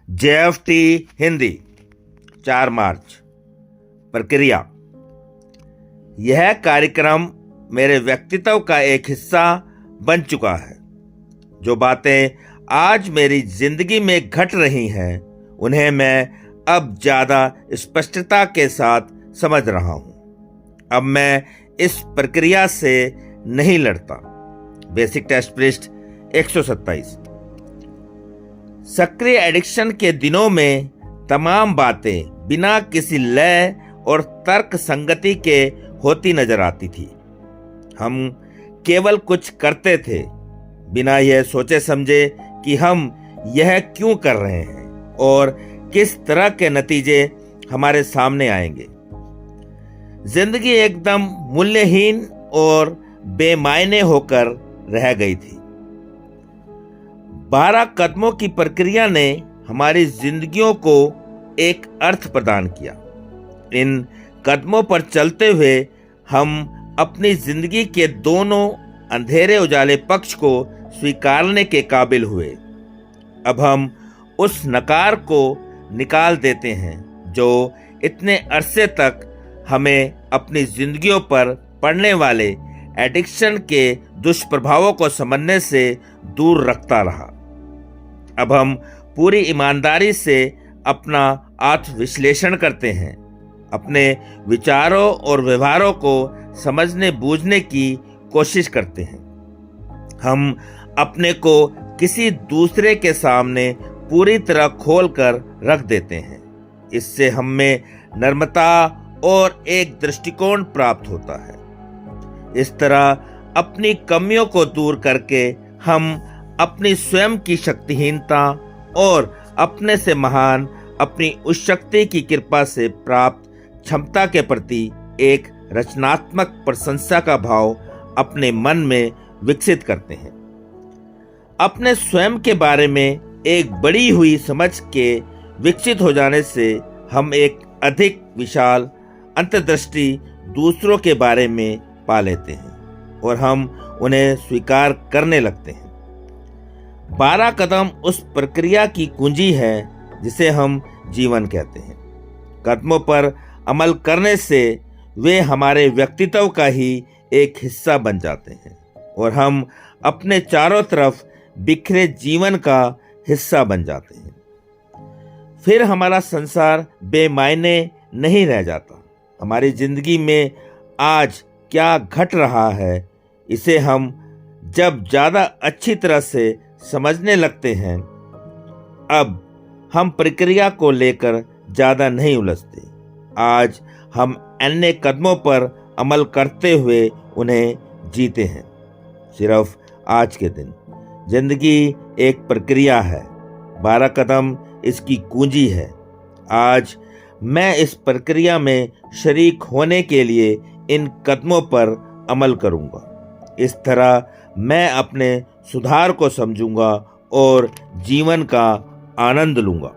JFT Hindi 4 मार्च। प्रक्रिया। यह कार्यक्रम मेरे व्यक्तित्व का एक हिस्सा बन चुका है। जो बातें आज मेरी जिंदगी में घट रही हैं, उन्हें मैं अब ज़्यादा स्पष्टता के साथ समझ रहा हूँ। अब मैं इस प्रक्रिया से नहीं लड़ता। बेसिक टेस्ट पृष्ठ 127। सक्रिय एडिक्शन के दिनों में तमाम बातें बिना किसी लय और तर्क संगति के होती नजर आती थी। हम केवल कुछ करते थे, बिना यह सोचे समझे कि हम यह क्यों कर रहे हैं और किस तरह के नतीजे हमारे सामने आएंगे। जिंदगी एकदम मूल्यहीन और बेमायने होकर रह गई थी। 12 कदमों की प्रक्रिया ने हमारी जिंदगियों को एक अर्थ प्रदान किया। इन कदमों पर चलते हुए हम अपनी जिंदगी के दोनों अंधेरे उजाले पक्ष को स्वीकारने के काबिल हुए। अब हम उस नकार को निकाल देते हैं जो इतने अरसे तक हमें अपनी जिंदगियों पर पड़ने वाले एडिक्शन के दुष्प्रभावों को समझने से दूर रखता रहा। अब हम पूरी ईमानदारी से अपना आत्मविश्लेषण करते हैं, अपने विचारों और व्यवहारों को समझने बूझने की कोशिश करते हैं। हम अपने को किसी दूसरे के सामने पूरी तरह खोल कर रख देते हैं। इससे हम में नम्रता और एक दृष्टिकोण प्राप्त होता है। इस तरह अपनी कमियों को दूर करके हम अपनी स्वयं की शक्तिहीनता और अपने से महान अपनी उस शक्ति की कृपा से प्राप्त क्षमता के प्रति एक रचनात्मक प्रशंसा का भाव अपने मन में विकसित करते हैं। अपने स्वयं के बारे में एक बड़ी हुई समझ के विकसित हो जाने से हम एक अधिक विशाल अंतर्दृष्टि दूसरों के बारे में पा लेते हैं और हम उन्हें स्वीकार करने लगते हैं। 12 कदम उस प्रक्रिया की कुंजी है जिसे हम जीवन कहते हैं। कदमों पर अमल करने से वे हमारे व्यक्तित्व का ही एक हिस्सा बन जाते हैं और हम अपने चारों तरफ बिखरे जीवन का हिस्सा बन जाते हैं। फिर हमारा संसार बेमायने नहीं रह जाता। हमारी जिंदगी में आज क्या घट रहा है, इसे हम जब ज़्यादा अच्छी तरह से समझने लगते हैं, अब हम प्रक्रिया को लेकर ज़्यादा नहीं उलझते। आज हम अन्य कदमों पर अमल करते हुए उन्हें जीते हैं। सिर्फ आज के दिन जिंदगी एक प्रक्रिया है। 12 कदम इसकी कुंजी है। आज मैं इस प्रक्रिया में शरीक होने के लिए इन कदमों पर अमल करूंगा। इस तरह मैं अपने सुधार को समझूंगा और जीवन का आनंद लूंगा।